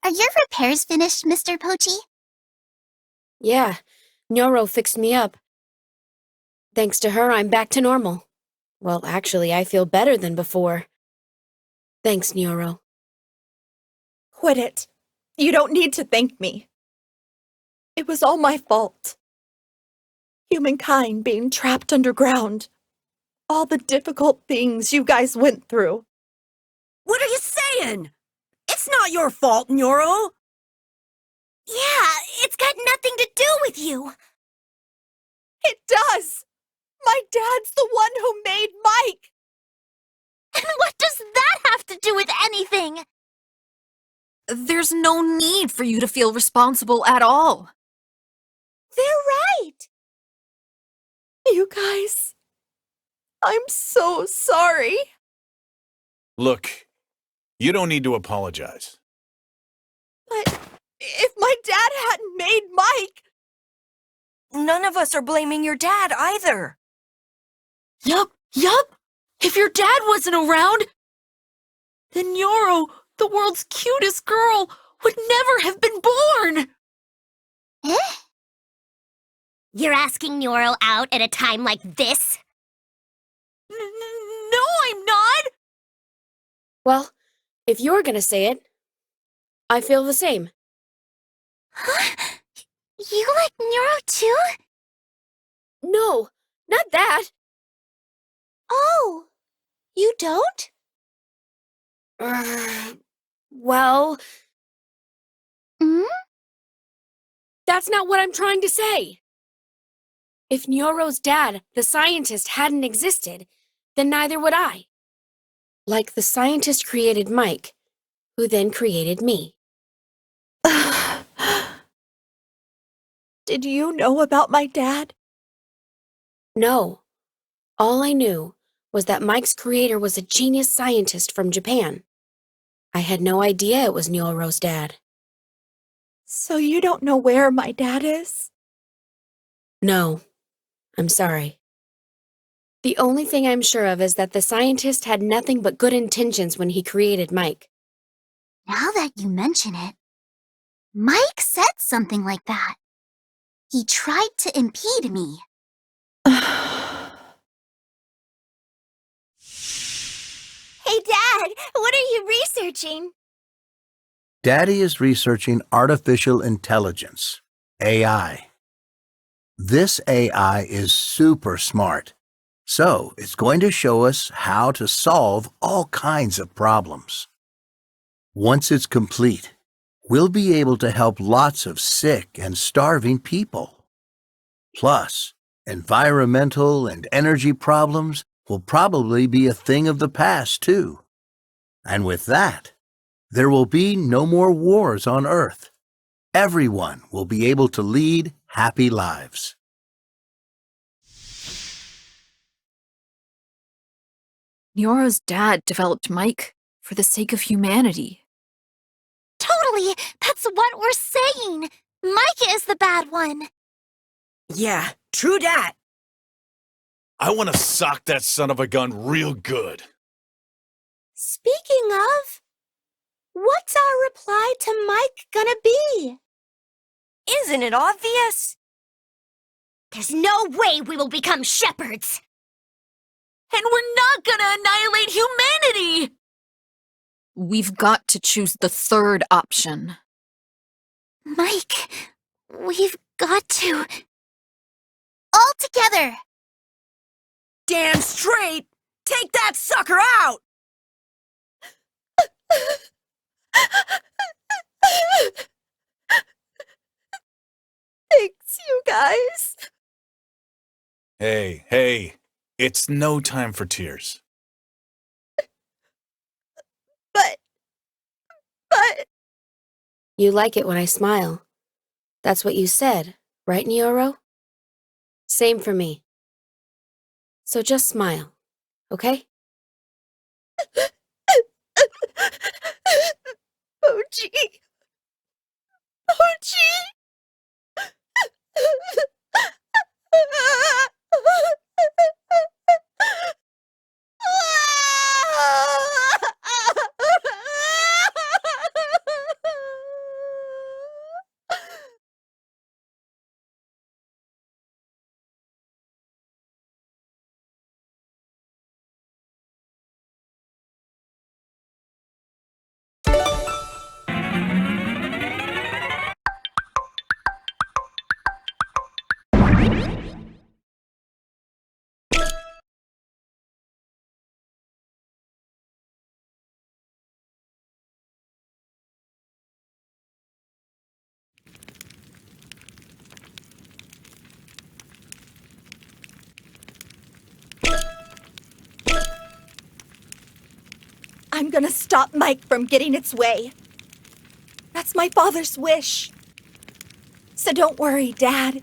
Are your repairs finished, Mr. Pochi? Yeah, Nyoro fixed me up. Thanks to her, I'm back to normal. Well, actually, I feel better than before. Thanks, Nyoro. Quit it. You don't need to thank me. It was all my fault. Humankind being trapped underground. All the difficult things you guys went through. What are you saying? It's not your fault, Nyoro. Yeah, it's got nothing to do with you. It does! My dad's the one who made Mike! And what does that have to do with anything? There's no need for you to feel responsible at all. They're right. You guys, I'm so sorry. Look, you don't need to apologize. But if my dad hadn't made Mike... None of us are blaming your dad either. Yup. If your dad wasn't around, then Nyoro, the world's cutest girl, would never have been born. Eh? You're asking Nyoro out at a time like this? No, I'm not. Well, if you're gonna say it, I feel the same. Huh? You like Nyoro too? No, not that. Oh, you don't? Well, Hmm? that's not what I'm trying to say. If Nyoro's dad, the scientist, hadn't existed, then neither would I. Like the scientist created Mike, who then created me. Did you know about my dad? No. All I knew was that Mike's creator was a genius scientist from Japan. I had no idea it was Nyoro's dad. So you don't know where my dad is? No, I'm sorry. The only thing I'm sure of is that the scientist had nothing but good intentions when he created Mike. Now that you mention it, Mike said something like that. He tried to impede me. Hey, Dad, what are you researching? Daddy is researching artificial intelligence, AI. This AI is super smart, so it's going to show us how to solve all kinds of problems. Once it's complete, we'll be able to help lots of sick and starving people. Plus, environmental and energy problems will probably be a thing of the past, too. And with that, there will be no more wars on Earth. Everyone will be able to lead happy lives. Nyoro's dad developed Mike for the sake of humanity. Totally, that's what we're saying. Mike is the bad one. Yeah, true dat. I want to sock that son of a gun real good. Speaking of, what's our reply to Mike gonna be? Isn't it obvious? There's no way we will become shepherds. And we're not gonna annihilate humanity! We've got to choose the third option. Mike, we've got to. All together! Damn straight! Take that sucker out! Thanks, you guys. Hey, it's no time for tears. But... You like it when I smile. That's what you said, right, Nyoro? Same for me. So just smile, okay? Pochi. I'm gonna stop Mike from getting its way. That's my father's wish. So don't worry, Dad.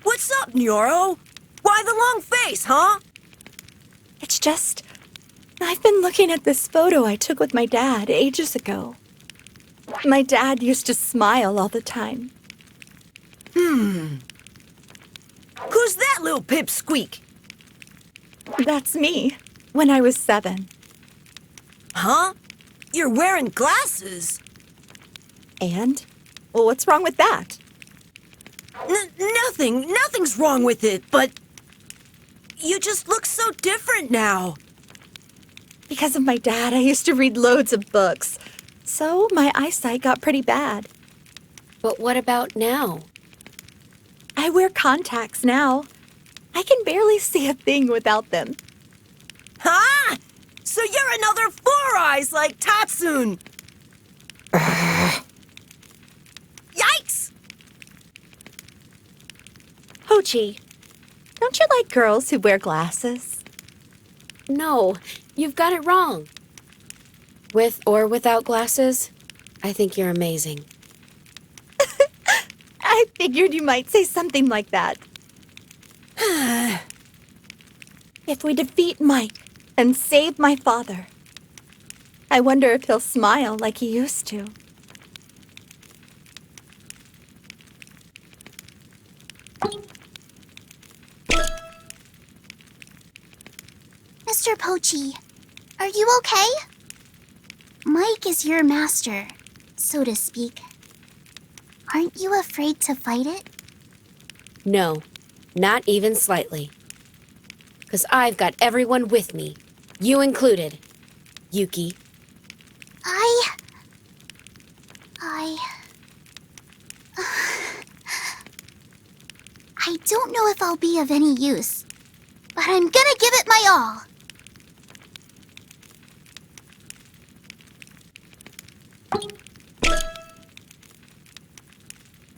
What's up, Nyoro? Why the long face, huh? It's just, I've been looking at this photo I took with my dad ages ago. My dad used to smile all the time. Who's that little pipsqueak? That's me, when I was 7. Huh? You're wearing glasses. And? Well, what's wrong with that? Nothing's wrong with it, but you just look so different now. Because of my dad, I used to read loads of books. So my eyesight got pretty bad. But what about now? I wear contacts now. I can barely see a thing without them. Huh? So you're another Four Eyes like Tatsun. Yikes! Hochi, don't you like girls who wear glasses? No, you've got it wrong. With or without glasses, I think you're amazing. I figured you might say something like that. If we defeat Mike and save my father, I wonder if he'll smile like he used to. Mr. Pochi, are you okay? Mike is your master, so to speak. Aren't you afraid to fight it? No, not even slightly. 'Cause I've got everyone with me, you included, Yuki. I don't know if I'll be of any use, but I'm gonna give it my all.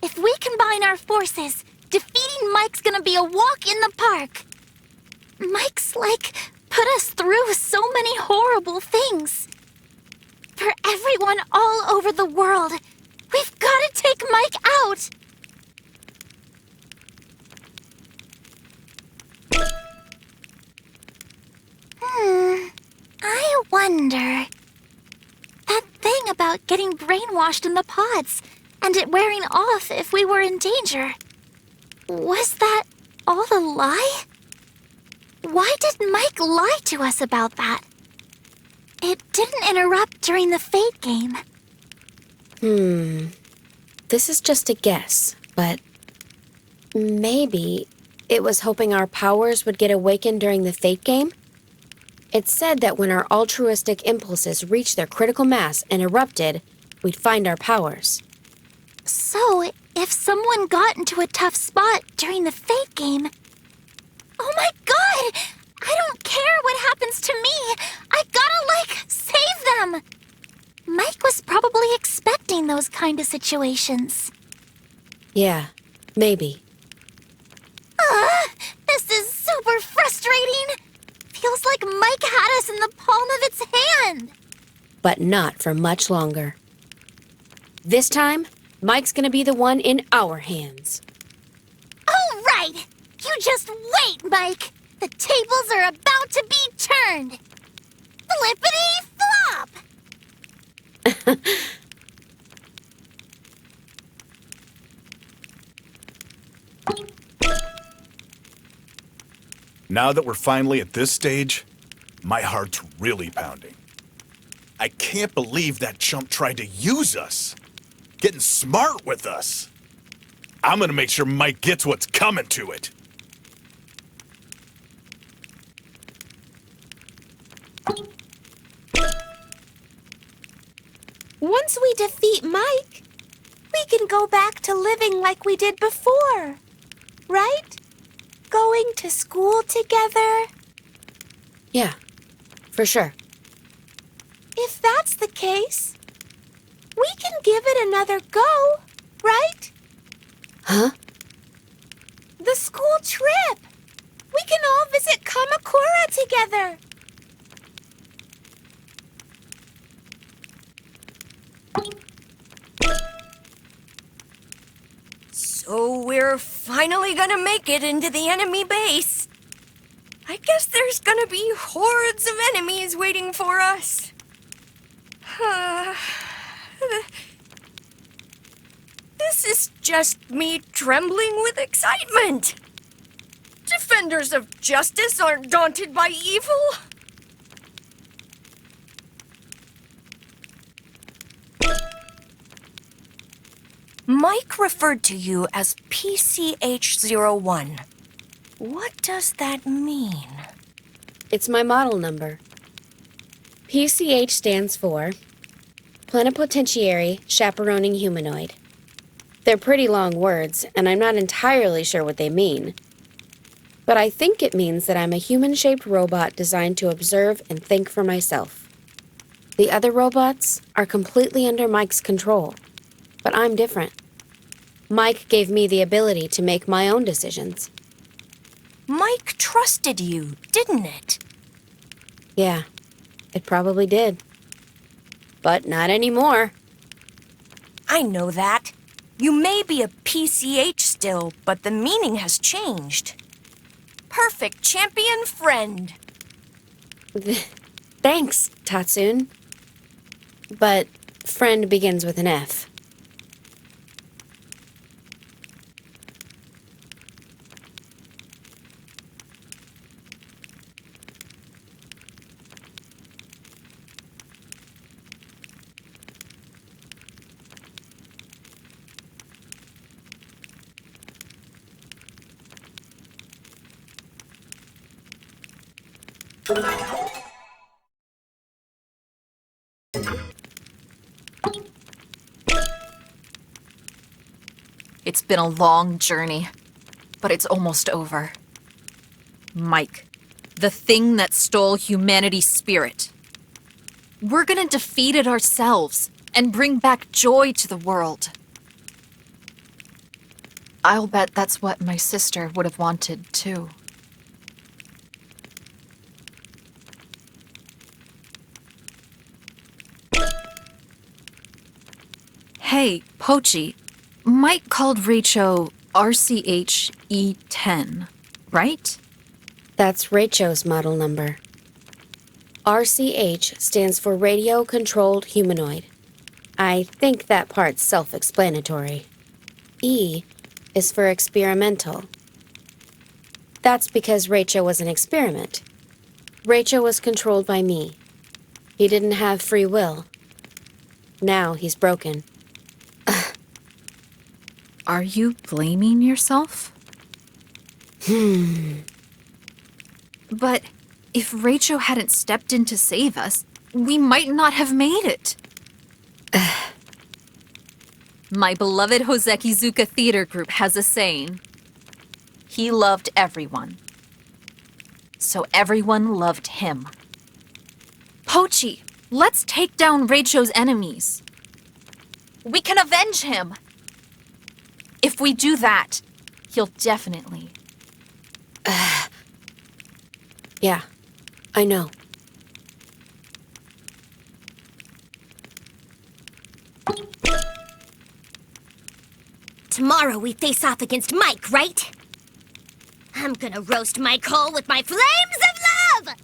If we combine our forces, defeating Mike's gonna be a walk in the park. Mike's, put us through so many horrible things. For everyone all over the world, we've gotta take Mike out. I wonder. That thing about getting brainwashed in the pods and it wearing off if we were in danger. Was that all a lie? Why did Mike lie to us about that? It didn't interrupt during the Fate game. This is just a guess, but maybe it was hoping our powers would get awakened during the Fate game? It said that when our altruistic impulses reached their critical mass and erupted, we'd find our powers. So, if someone got into a tough spot during the Fate game... Oh my god! I don't care what happens to me! I gotta, save them! Mike was probably expecting those kind of situations. Yeah, maybe. This is super frustrating! Feels like Mike had us in the palm of its hand! But not for much longer. This time, Mike's gonna be the one in our hands. All right! You just wait, Mike! The tables are about to be turned! Flippity-flop! Now that we're finally at this stage, my heart's really pounding. I can't believe that chump tried to use us. Getting smart with us. I'm gonna make sure Mike gets what's coming to it. Once we defeat Mike, we can go back to living like we did before, right? Going to school together. Yeah, for sure. If that's the case, we can give it another go, right? Huh? The school trip! We can all visit Kamakura together! So we're finally gonna make it into the enemy base. I guess there's gonna be hordes of enemies waiting for us. This is just me trembling with excitement. Defenders of justice aren't daunted by evil. Mike referred to you as PCH-01. What does that mean? It's my model number. PCH stands for Plenipotentiary Chaperoning Humanoid. They're pretty long words, and I'm not entirely sure what they mean. But I think it means that I'm a human-shaped robot designed to observe and think for myself. The other robots are completely under Mike's control, but I'm different. Mike gave me the ability to make my own decisions. Mike trusted you, didn't it? Yeah, it probably did. But not anymore. I know that. You may be a PCH still, but the meaning has changed. Perfect champion friend. Thanks, Tatsun. But friend begins with an F. It's been a long journey, but it's almost over. Mike, the thing that stole humanity's spirit. We're gonna defeat it ourselves and bring back joy to the world. I'll bet that's what my sister would have wanted, too. Hey, Pochi. Mike called Reycho RCH-E10, right? That's Reycho's model number. RCH stands for Radio Controlled Humanoid. I think that part's self-explanatory. E is for experimental. That's because Reycho was an experiment. Reycho was controlled by me. He didn't have free will. Now he's broken. Are you blaming yourself? But if Reycho hadn't stepped in to save us, we might not have made it. My beloved Hosekizuka Theater Group has a saying. He loved everyone. So everyone loved him. Pochi, let's take down Reycho's enemies. We can avenge him. If we do that, he'll definitely... Yeah, I know. Tomorrow we face off against Mike, right? I'm gonna roast Mike whole with my flames of love!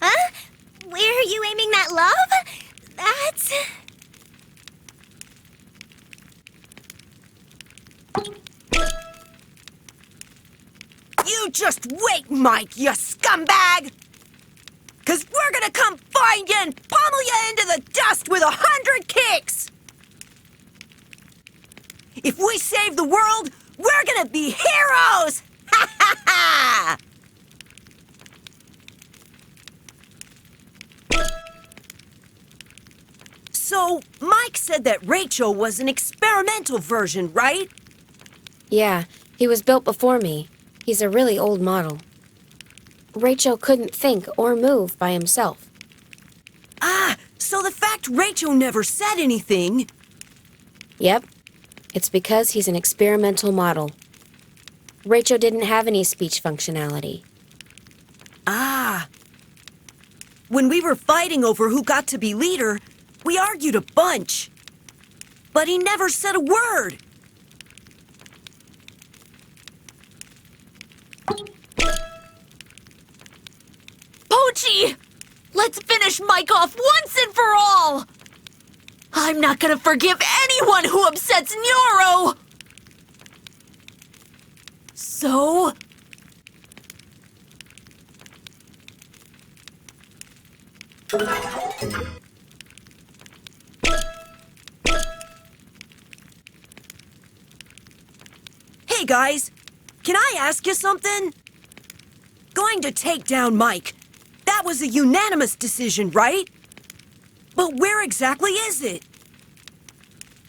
Huh? Where are you aiming that love? That's... You just wait, Mike, you scumbag! 'Cause we're gonna come find you and pummel you into the dust with 100 kicks! If we save the world, we're gonna be heroes! Ha ha ha! So, Mike said that Reycho was an experimental version, right? Yeah, he was built before me. He's a really old model. Reycho couldn't think or move by himself. Ah, so the fact Reycho never said anything... Yep. It's because he's an experimental model. Reycho didn't have any speech functionality. Ah. When we were fighting over who got to be leader, we argued a bunch. But he never said a word. Pochi! Let's finish Mike off once and for all! I'm not gonna forgive anyone who upsets Nyoro! So... Hey guys, can I ask you something? Going to take down Mike. That was a unanimous decision, right? But where exactly is it?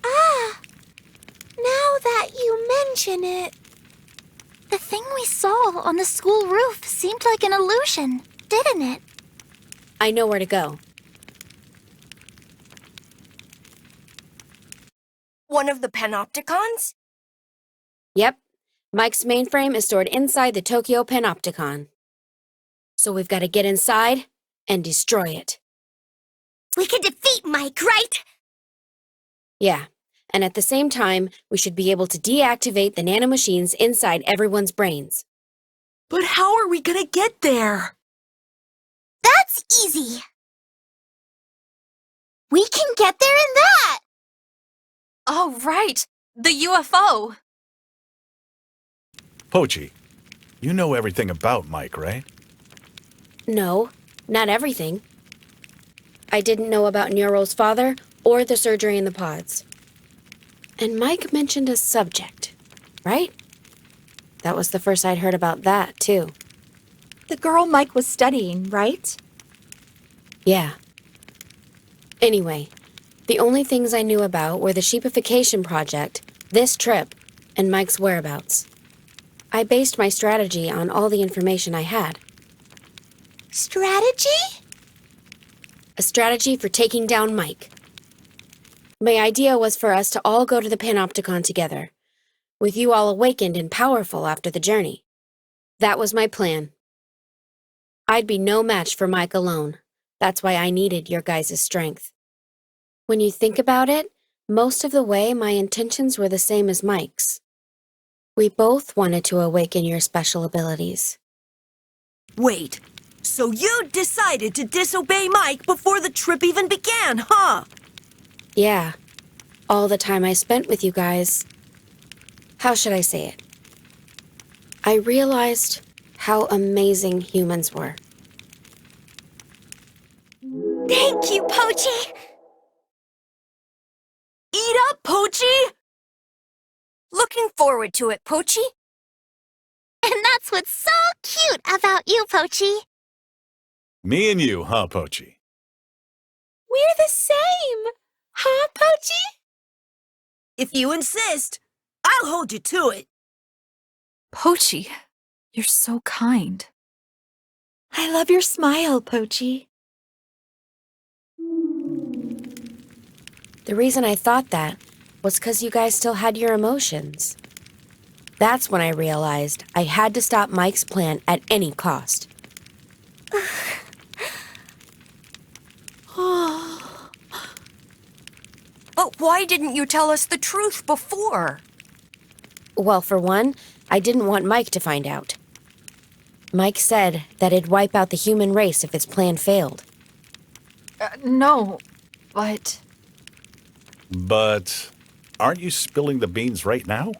Ah, now that you mention it. The thing we saw on the school roof seemed like an illusion, didn't it? I know where to go. One of the panopticons? Yep. Mike's mainframe is stored inside the Tokyo Panopticon. So we've got to get inside and destroy it. We can defeat Mike, right? Yeah. And at the same time, we should be able to deactivate the nanomachines inside everyone's brains. But how are we gonna get there? That's easy. We can get there in that. Oh, right. The UFO. Pochi, you know everything about Mike, right? No, not everything. I didn't know about Neuro's father or the surgery in the pods. And Mike mentioned a subject, right? That was the first I'd heard about that, too. The girl Mike was studying, right? Yeah. Anyway, the only things I knew about were the sheepification project, this trip, and Mike's whereabouts. I based my strategy on all the information I had. Strategy? A strategy for taking down Mike. My idea was for us to all go to the Panopticon together, with you all awakened and powerful after the journey. That was my plan. I'd be no match for Mike alone. That's why I needed your guys' strength. When you think about it, most of the way my intentions were the same as Mike's. We both wanted to awaken your special abilities. Wait, so you decided to disobey Mike before the trip even began, huh? Yeah, all the time I spent with you guys. How should I say it? I realized how amazing humans were. Thank you, Pochi. Eat up, Pochi! Looking forward to it, Pochi. And that's what's so cute about you, Pochi. Me and you, huh, Pochi? We're the same. Huh, Pochi? If you insist, I'll hold you to it. Pochi, you're so kind. I love your smile, Pochi. The reason I thought that was because you guys still had your emotions. That's when I realized I had to stop Mike's plan at any cost. But why didn't you tell us the truth before? Well, for one, I didn't want Mike to find out. Mike said that it'd wipe out the human race if his plan failed. No, but... But aren't you spilling the beans right now?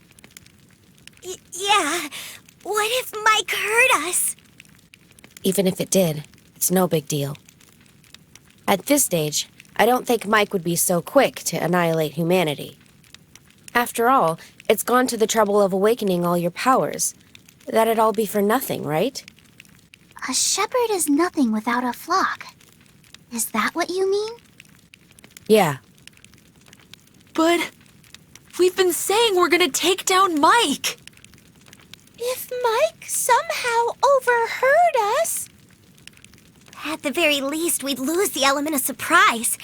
Yeah. What if Mike hurt us? Even if it did, it's no big deal. At this stage, I don't think Mike would be so quick to annihilate humanity. After all, it's gone to the trouble of awakening all your powers. That'd all be for nothing, right? A shepherd is nothing without a flock. Is that what you mean? Yeah. But... we've been saying we're gonna take down Mike! If Mike somehow overheard us... At the very least, we'd lose the element of surprise.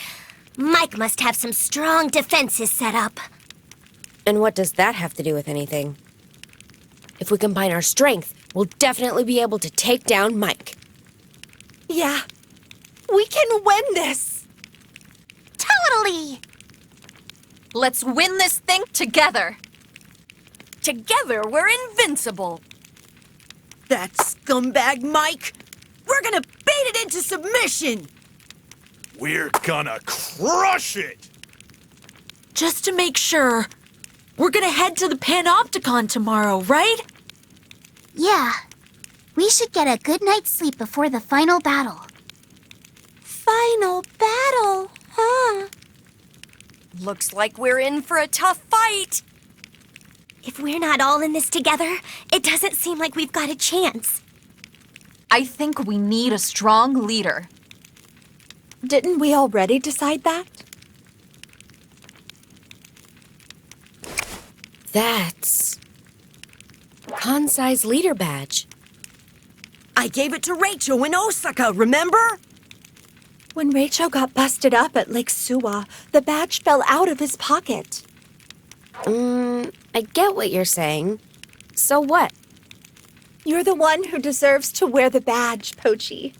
Mike must have some strong defenses set up. And what does that have to do with anything? If we combine our strength, we'll definitely be able to take down Mike. Yeah, we can win this. Totally! Let's win this thing together. Together, we're invincible. That scumbag Mike! We're gonna bait it into submission! We're gonna crush it! Just to make sure, we're gonna head to the Panopticon tomorrow, right? Yeah. We should get a good night's sleep before the final battle. Final battle, huh? Looks like we're in for a tough fight. If we're not all in this together, it doesn't seem like we've got a chance. I think we need a strong leader. Didn't we already decide that? That's Kansai's leader badge. I gave it to Reycho in Osaka, remember? When Reycho got busted up at Lake Suwa, the badge fell out of his pocket. I get what you're saying. So what? You're the one who deserves to wear the badge, Pochi.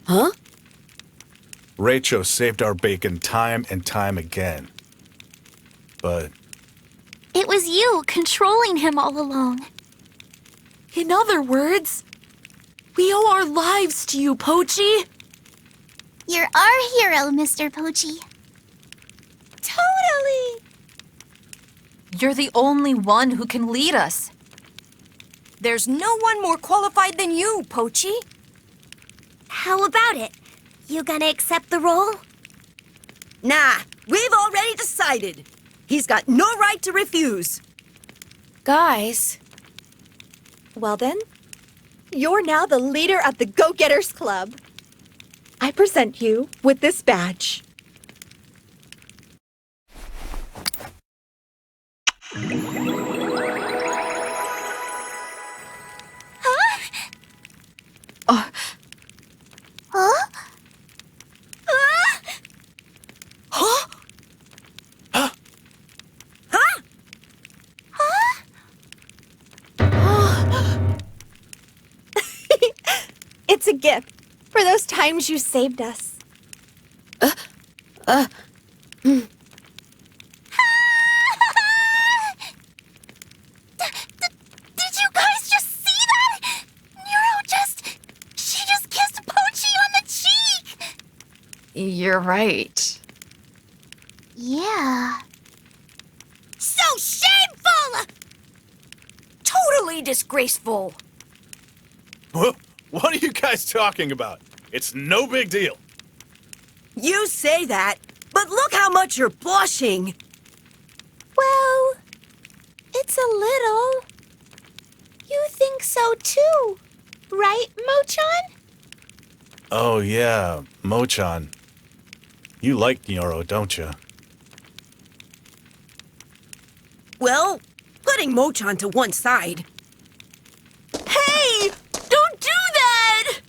Huh? Reycho saved our bacon time and time again. But It was you controlling him all along. In other words, we owe our lives to you, Pochi. You're our hero, Mr. Pochi. Totally! You're the only one who can lead us. There's no one more qualified than you, Pochi. How about it? You gonna accept the role? Nah, we've already decided. He's got no right to refuse. Guys, Well then, you're now the leader of the Go-Getters Club. I present you with this badge. Huh? Huh? Huh? It's a gift for those times you saved us. Did you guys just see that? She just kissed Pochi on the cheek! You're right. Yeah. So shameful! Totally disgraceful. what are you guys talking about? It's no big deal. You say that, but look how much you're blushing. Well, it's a little. You think so too, right, Mochan? Oh yeah, Mochan. You like Nyoro, don't you? Well, putting Mochan to one side. Hey! Don't do that!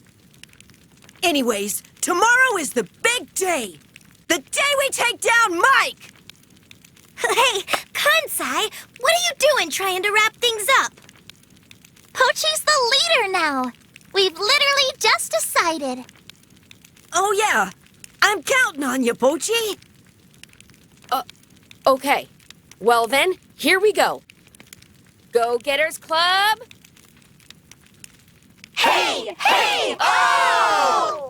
Anyways, tomorrow is the big day. The day we take down Mike! Hey, Kansai, what are you doing trying to wrap things up? Pochi's the leader now. We've literally just decided. Oh yeah, I'm counting on you, Pochi. okay. Well then, here we go. Go-Getters Club. Hey! Hey! Oh!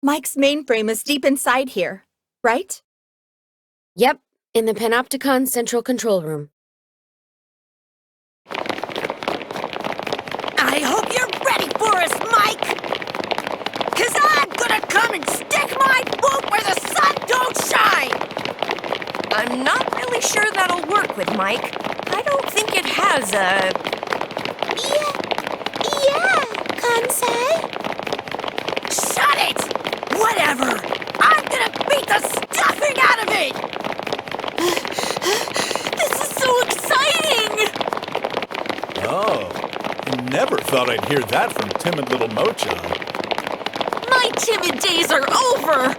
Mike's mainframe is deep inside here, right? Yep, in the Panopticon Central Control Room. I hope you're ready for us, Mike! 'Cause I'm gonna come and stick my boot where the sun don't shine! I'm not really sure that'll work with Mike. I don't think it has a... Whatever! I'm gonna beat the stuffing out of it! This is so exciting! Oh, never thought I'd hear that from timid little Mochan. My timid days are over!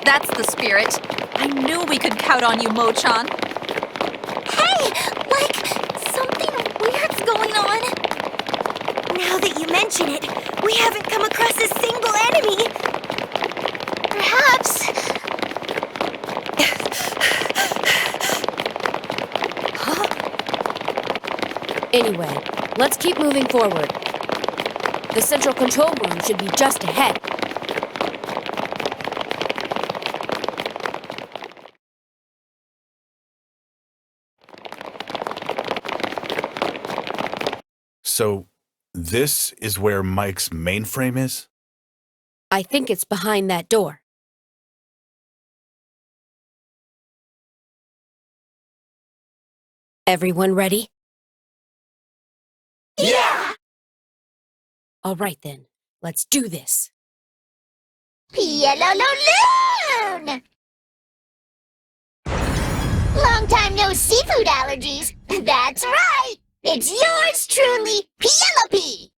That's the spirit. I knew we could count on you, Mochan. Hey, like, something weird's going on. Now that you mention it, we haven't come across a single enemy. Perhaps... Anyway, let's keep moving forward. The central control room should be just ahead. So, this is where Mike's mainframe is? I think it's behind that door. Everyone ready? Yeah! All right then, let's do this. Yellow-loon! Long time no seafood allergies. That's right. It's yours truly, Penelope.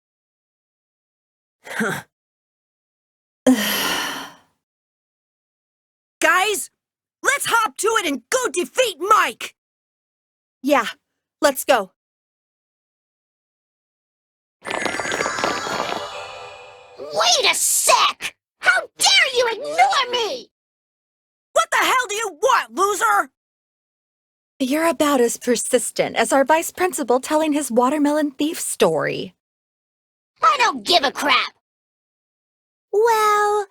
Guys, let's hop to it and go defeat Mike! Yeah, let's go. Wait a sec! How dare you ignore me! What the hell do you want, loser? You're about as persistent as our vice principal telling his watermelon thief story. I don't give a crap. Well,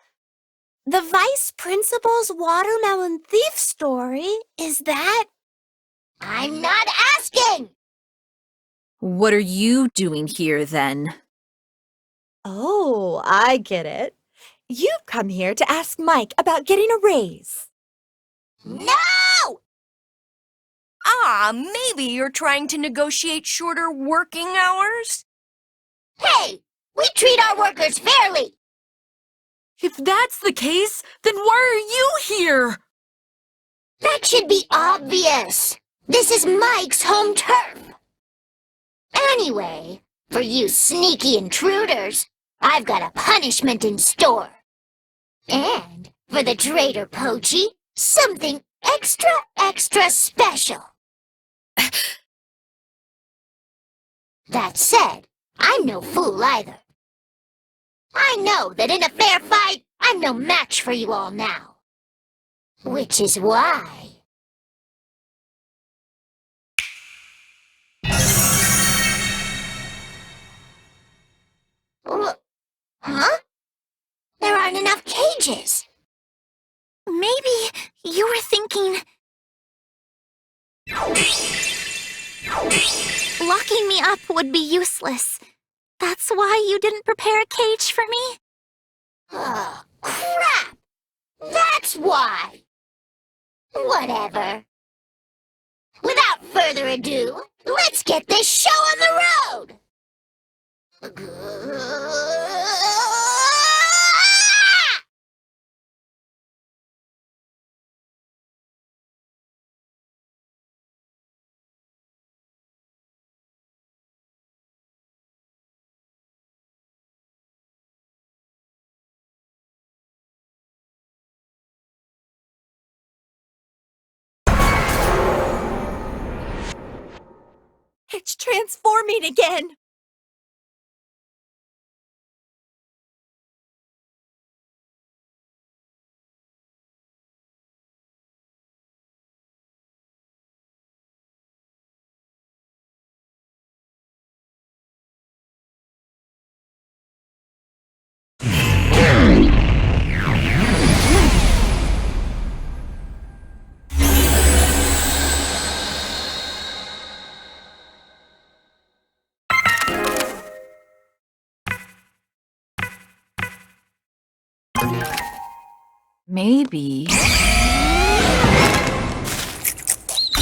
the vice principal's watermelon thief story is that... I'm not asking! What are you doing here, then? Oh, I get it. You've come here to ask Mike about getting a raise. No! Maybe you're trying to negotiate shorter working hours? Hey, we treat our workers fairly. If that's the case, then why are you here? That should be obvious. This is Mike's home turf. Anyway, for you sneaky intruders, I've got a punishment in store. And for the traitor Poachy, something extra special. That said, I'm no fool either. I know that in a fair fight, I'm no match for you all now. Which is why... Huh? There aren't enough cages. Maybe you were thinking... Locking me up would be useless. That's why you didn't prepare a cage for me? Oh, crap! That's why! Whatever. Without further ado, let's get this show on the road! It's transforming again. Maybe.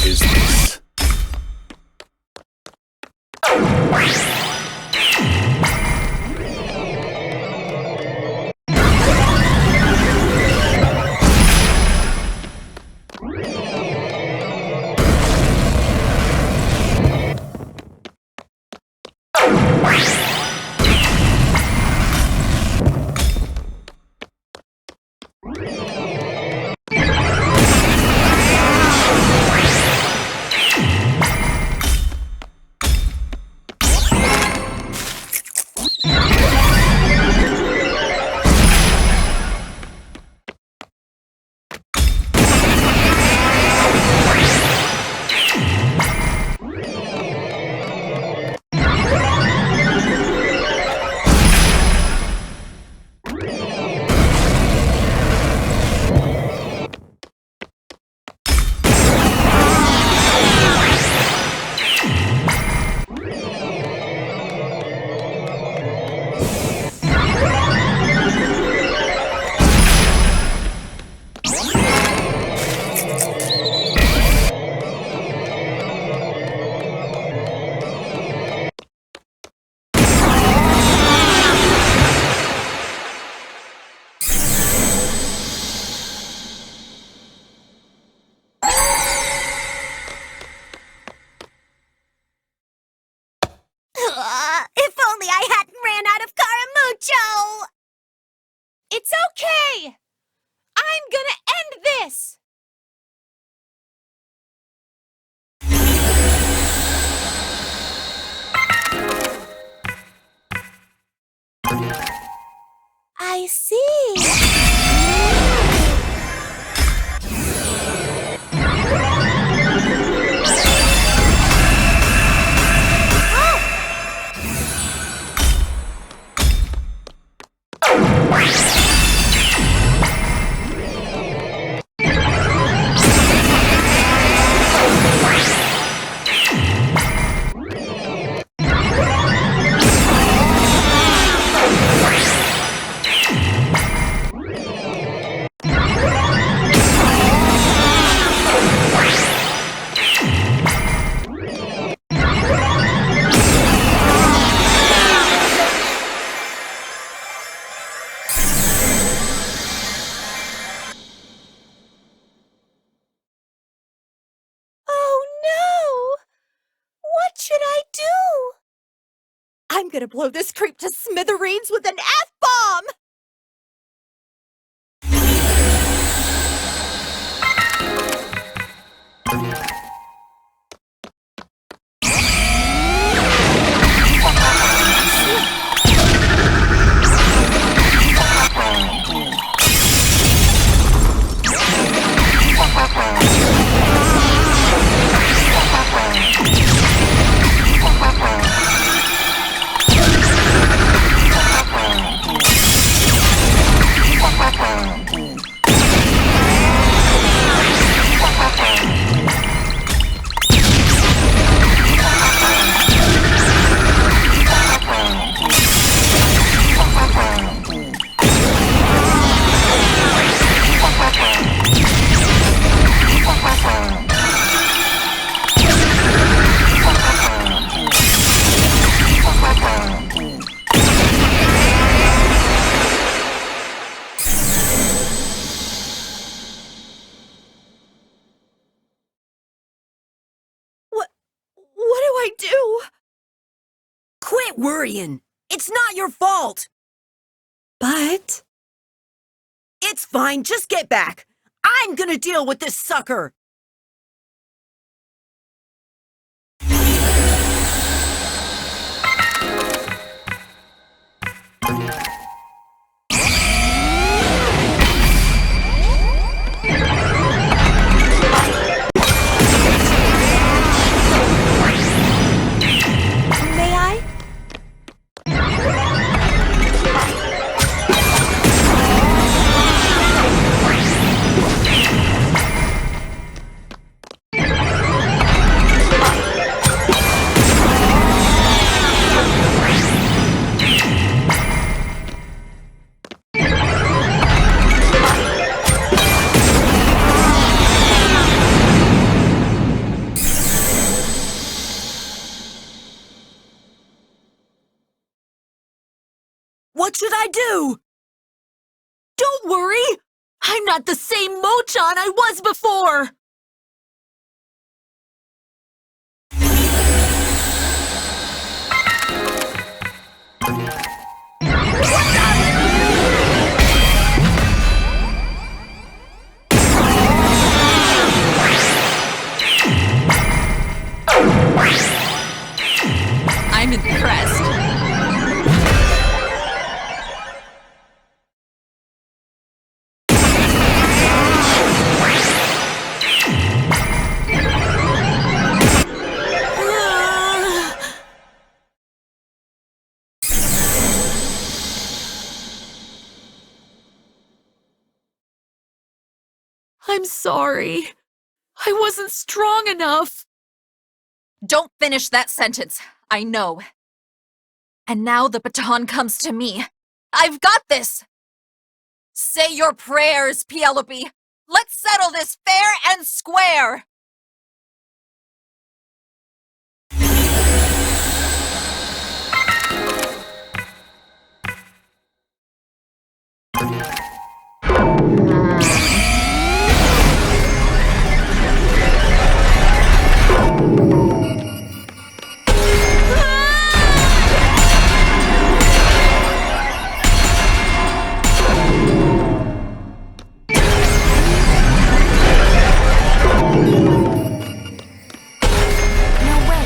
Is this? I see. Oh no! What should I do? I'm gonna blow this creep to smithereens with an F-bomb! What do I do? Quit worrying. It's not your fault. But... It's fine. Just get back. I'm gonna deal with this sucker. May I? What should I do? Don't worry! I'm not the same Mochan I was before! I'm impressed. I'm sorry. I wasn't strong enough. Don't finish that sentence. I know. And now the baton comes to me. I've got this! Say your prayers, Penelope. Let's settle this fair and square! No way.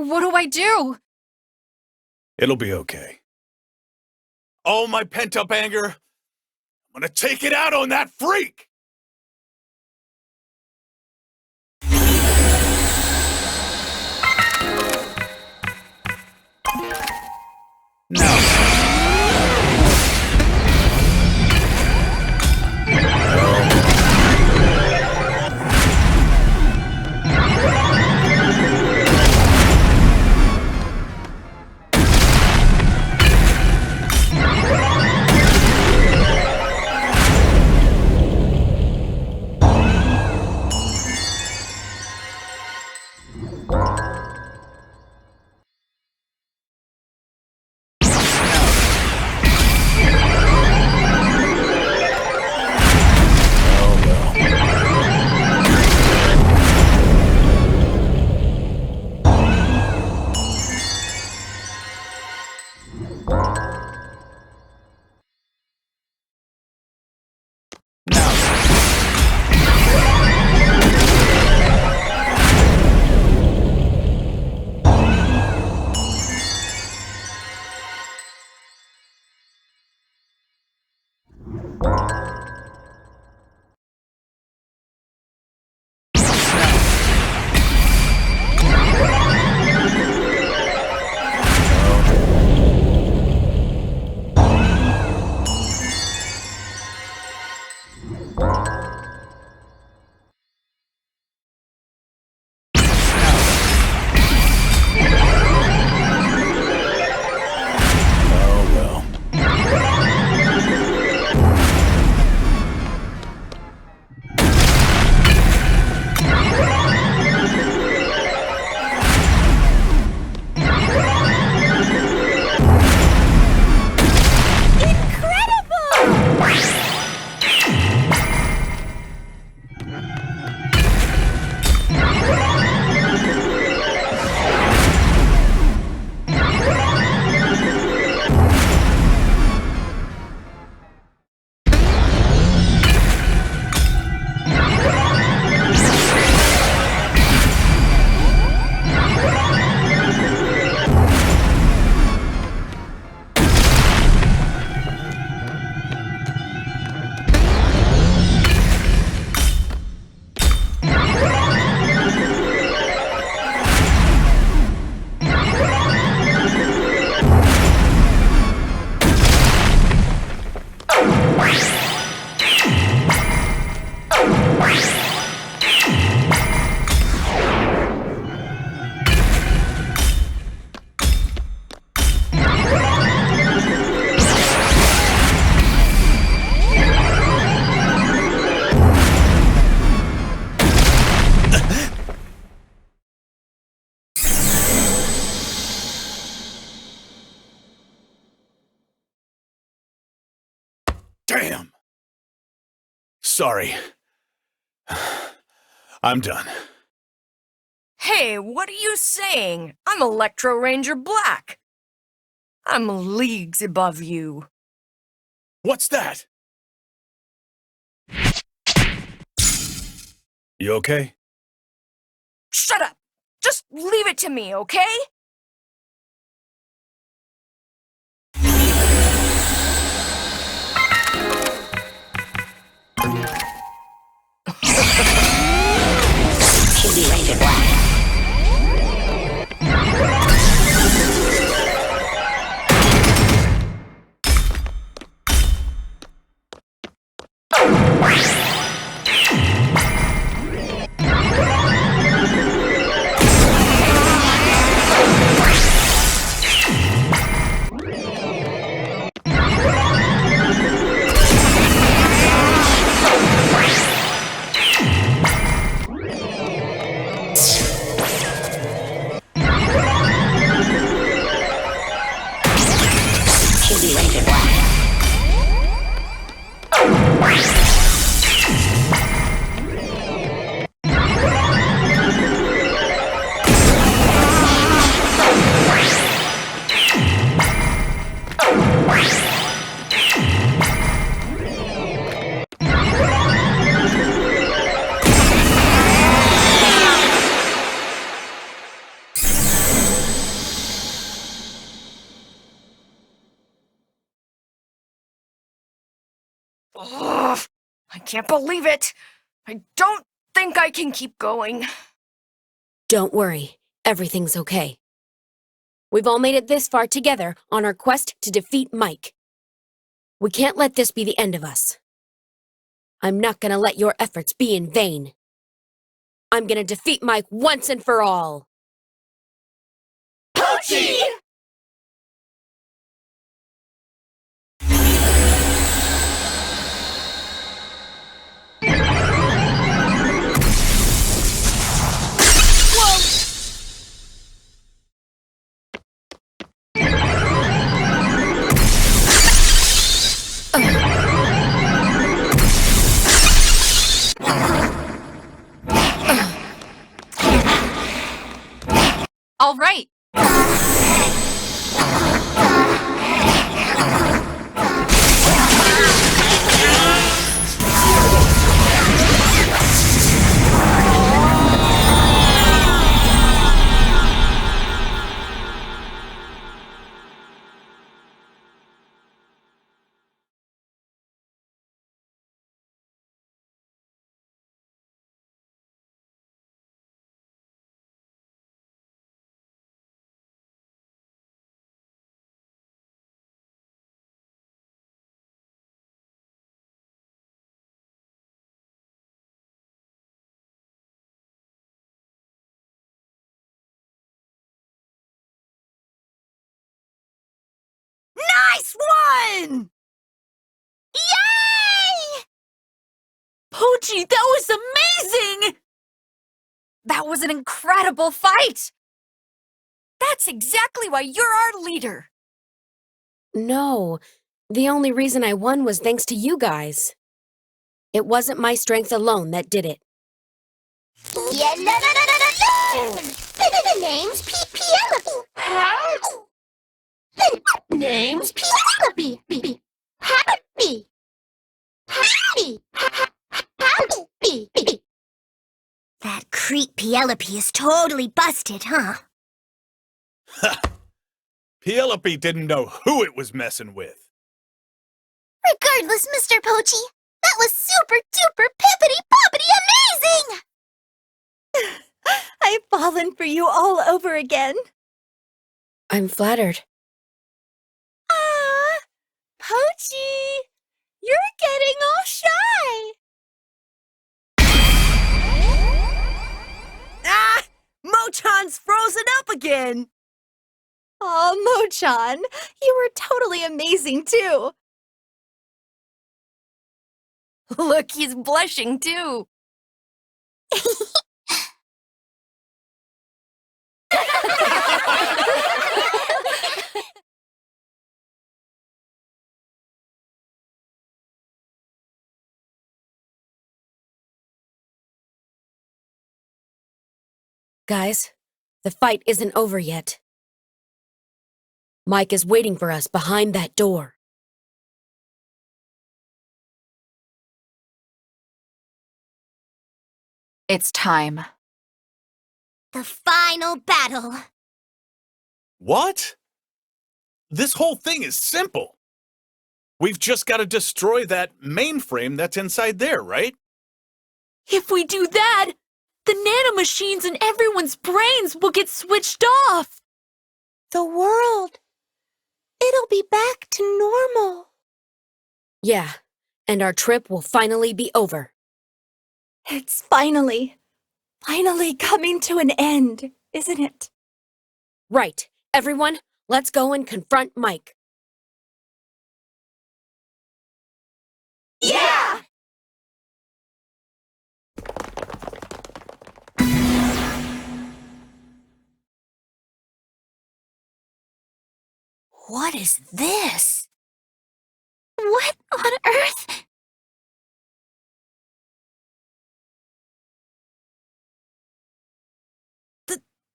What do I do? It'll be okay. All my pent-up anger, I'm gonna take it out on that freak! Now. Damn! Sorry. I'm done. Hey, what are you saying? I'm Electro Ranger Black. I'm leagues above you. What's that? You okay? Shut up! Just leave it to me, okay? TV Ranger Black. Ugh, I can't believe it. I don't think I can keep going. Don't worry, everything's okay. We've all made it this far together on our quest to defeat Mike. We can't let this be the end of us. I'm not gonna let your efforts be in vain. I'm gonna defeat Mike once and for all. Pochi! All right. Nice one! Yay! Pochi, that was amazing! That was an incredible fight! That's exactly why you're our leader. No, the only reason I won was thanks to you guys. It wasn't my strength alone that did it. Yeah, no. The name's Penelope. The name's Penelope. Happy. That creep Penelope is totally busted, huh? Penelope didn't know who it was messing with. Regardless, Mr. Pochi, that was super duper pippity poppity amazing! I've fallen for you all over again. I'm flattered. Ah, Pochi, you're getting all shy. Ah! Mochan's frozen up again! Oh, Mochan, you were totally amazing too. Look, he's blushing too. Guys, the fight isn't over yet. Mike is waiting for us behind that door. It's time. The final battle. What? This whole thing is simple. We've just got to destroy that mainframe that's inside there, right? If we do that, the nanomachines in everyone's brains will get switched off. The world, it'll be back to normal. Yeah, and our trip will finally be over. It's finally coming to an end, isn't it? Right, everyone, let's go and confront Mike. Yeah! What is this? What on earth?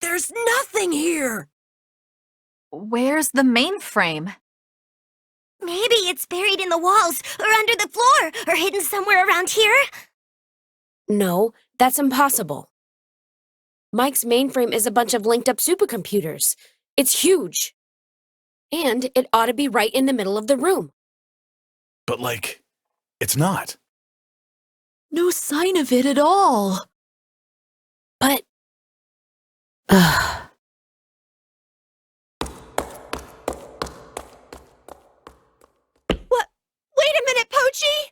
There's nothing here! Where's the mainframe? Maybe it's buried in the walls, or under the floor, or hidden somewhere around here. No, that's impossible. Mike's mainframe is a bunch of linked up supercomputers. It's huge. And it ought to be right in the middle of the room. But, like, It's not. No sign of it at all. But What? Wait a minute, Pochi!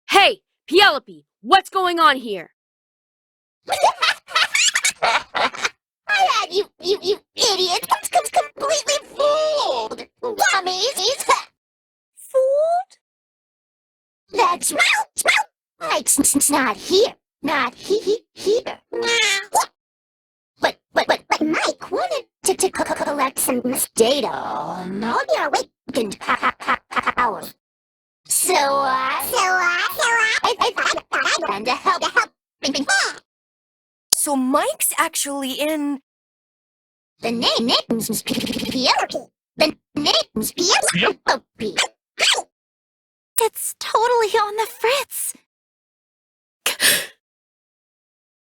hey, Penelope, what's going on here? I had you idiot, completely fooled. Dummies. Fooled? That's right. Mike's not here. Not here. But Mike wanted to collect some data on all the awakened powers. So I had to help. So Mike's actually in... The name's Penelope. The name's Penelope. It's totally on the fritz.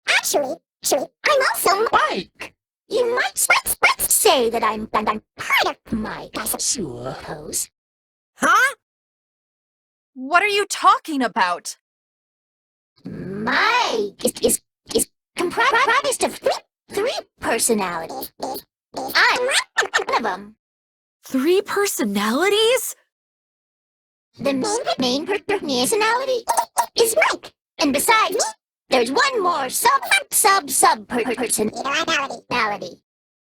Actually, I'm also Mike. You might say that I'm part of Mike, I suppose. Huh? What are you talking about? Mike is comprised of three personalities. I'm one of them. 3 personalities? The main personality is Mike. And besides me, there's one more sub personality.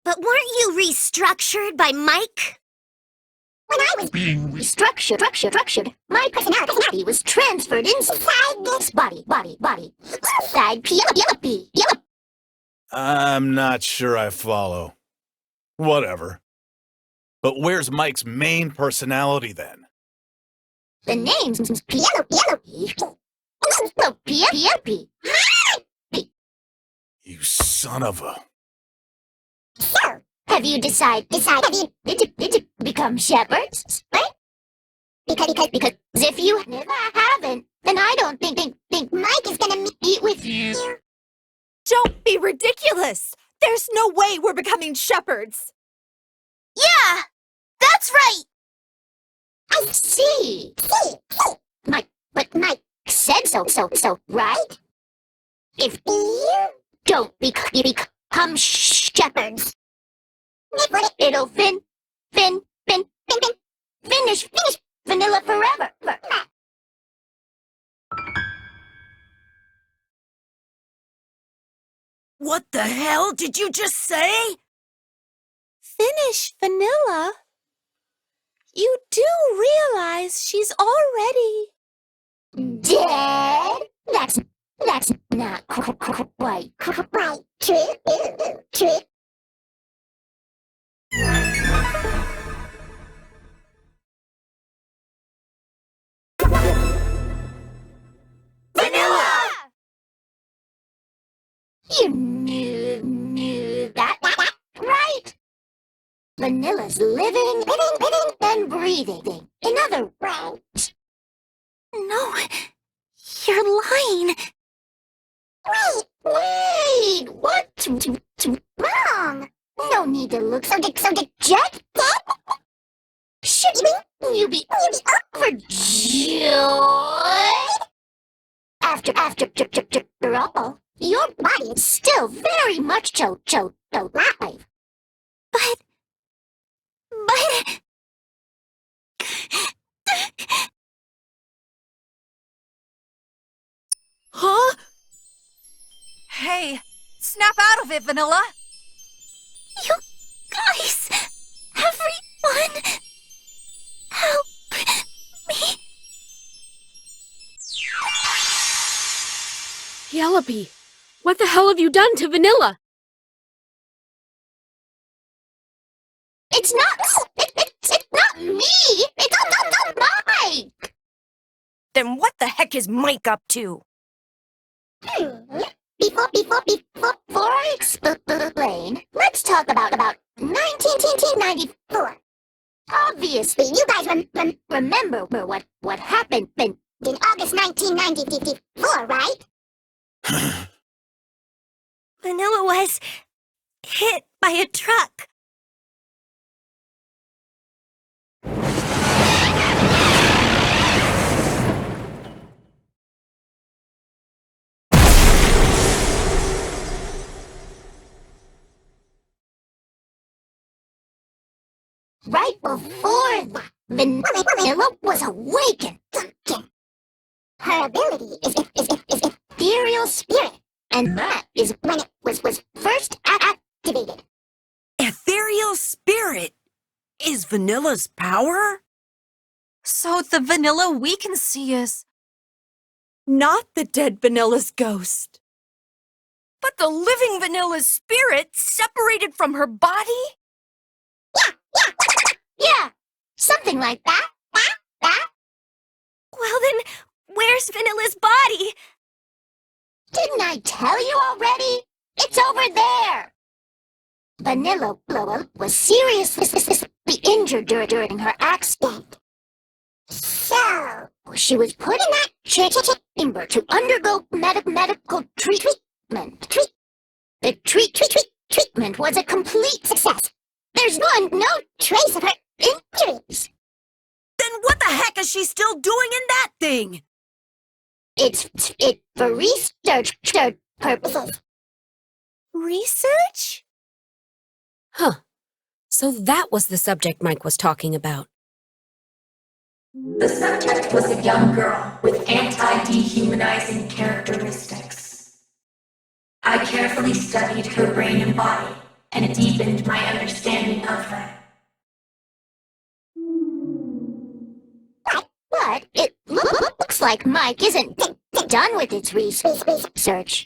But weren't you restructured by Mike? When I was being restructured, my personality was transferred inside this body. Inside Penelope. I'm not sure I follow. Whatever. But where's Mike's main personality then? The name's Penelope. Penelope. You son of a... So, have you decided to become shepherds? Right? Because if you haven't, then I don't think Mike is gonna meet with you. Don't be ridiculous! There's no way we're becoming shepherds! Yeah, that's right. I see. But Mike said so, right? If you don't become shepherds, it'll finish vanilla forever. What the hell did you just say? Finish vanilla? You do realize she's already dead? That's not quite true. Vanilla! You knew that, right? Vanilla's living and breathing. In other words. No, you're lying. Wait, what's wrong? No need to look so dejected. Should you be overjoyed? After all, your body is still very much alive. But... Huh? Hey, snap out of it, Vanilla! You guys, everyone, help me. Penelope, what the hell have you done to Vanilla? It's not me. It's not Mike. Then what the heck is Mike up to? Before I explain, let's talk about 1994. Obviously, you guys remember what happened in August 1994, right? Vanilla was hit by a truck. Right before that, Vanilla was awakened. Her ability is ethereal spirit, and that is when it was first activated. Ethereal spirit is Vanilla's power? So the vanilla we can see is... Not the dead Vanilla's ghost. But the living Vanilla's spirit separated from her body? Yeah, something like that. Well then, where's Vanilla's body? Didn't I tell you already? It's over there. Vanilla was seriously injured during her accident. So, she was put in that chamber to undergo medical treatment. The treatment was a complete success. There's no trace of her injuries. Then what the heck is she still doing in that thing? It's for research purposes. Research? Huh. So that was the subject Mike was talking about. The subject was a young girl with anti-dehumanizing characteristics. I carefully studied her brain and body, and it deepened my understanding of her. But it looks like Mike isn't done with its research.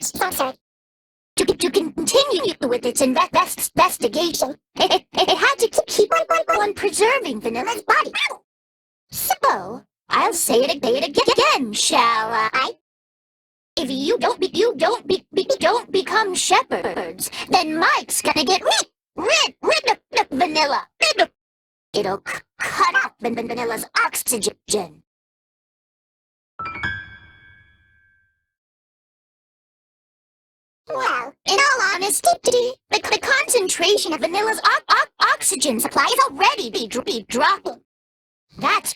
To continue with its investigation, it had to keep on preserving Vanilla's body. So, I'll say it again, shall I? If you don't become shepherds, then Mike's gonna get rid of Vanilla. It'll cut off Vanilla's oxygen. Well, in all honesty, the concentration of Vanilla's oxygen supply is already be dropping. That's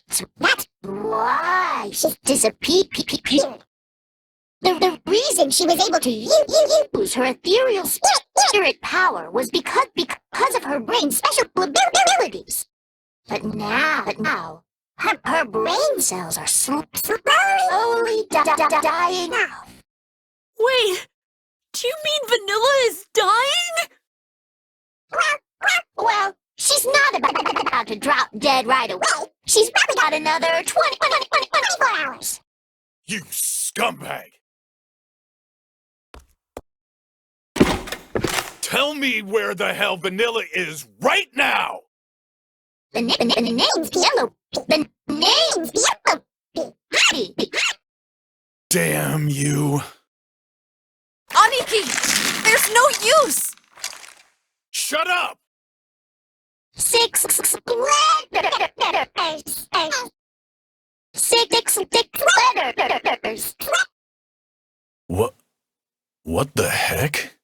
why she disappeared. The reason she was able to use her ethereal spirit power was because of her brain's special abilities. But now, her brain cells are slowly dying out. Wait, do you mean Vanilla is dying? Well, she's not about to drop dead right away. She's probably got another 24 hours. You scumbag! Tell me where the hell Vanilla is right now! The name's Yellow. The name's Yellow. Damn you. Aniki! There's no use! Shut up! 6 letters. 6 letters. What the heck?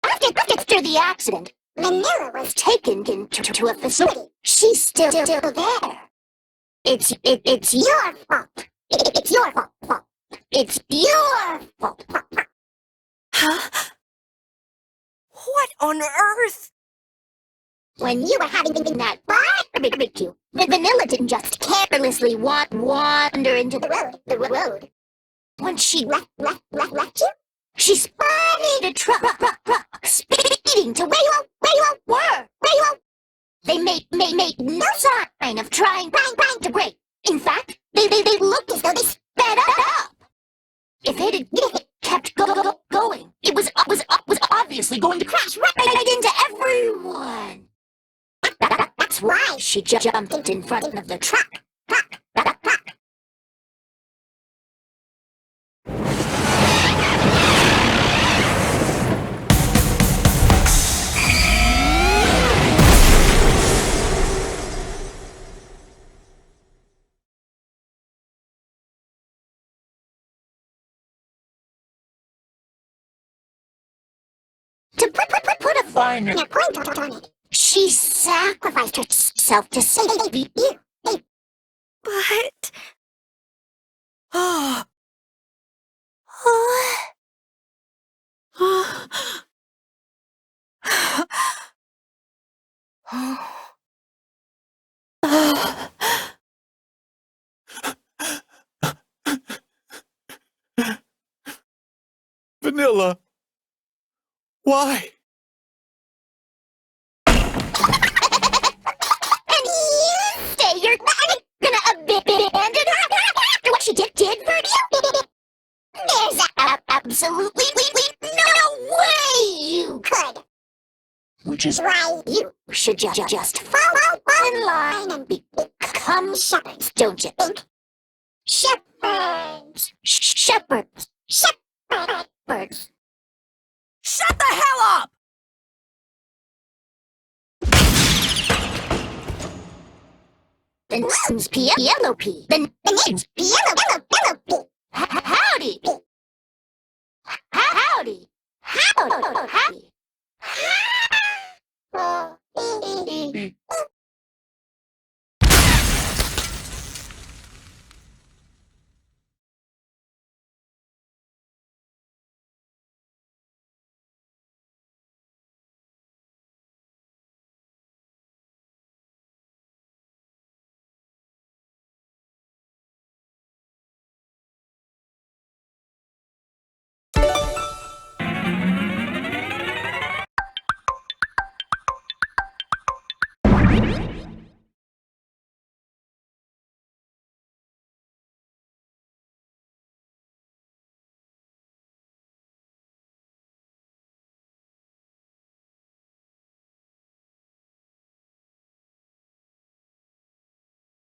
After the accident, Vanilla was taken to a facility. She's still there. It's your fault. It's your fault. It's your fault. Huh? What on earth? When you were having that barbecue, Vanilla didn't just carelessly wander into the road. When she left you, she spotted a truck speeding to where you were. They made no sign of trying to brake. In fact, they looked as though they sped up. If it had kept going, it was obviously going to crash right into everyone. That's why she jumped in front of the truck. to put a finer point on it. She sacrificed herself to save you. But... Oh. Vanilla. Why? And you say you're not gonna abandon her after what she did for you? There's absolutely no way you could. Which is right. You should just follow in line and become shepherds, don't you think? Shepherds. Shepherds. Shepherds. Shut the hell up! The name's Penelope. The name's Penelope.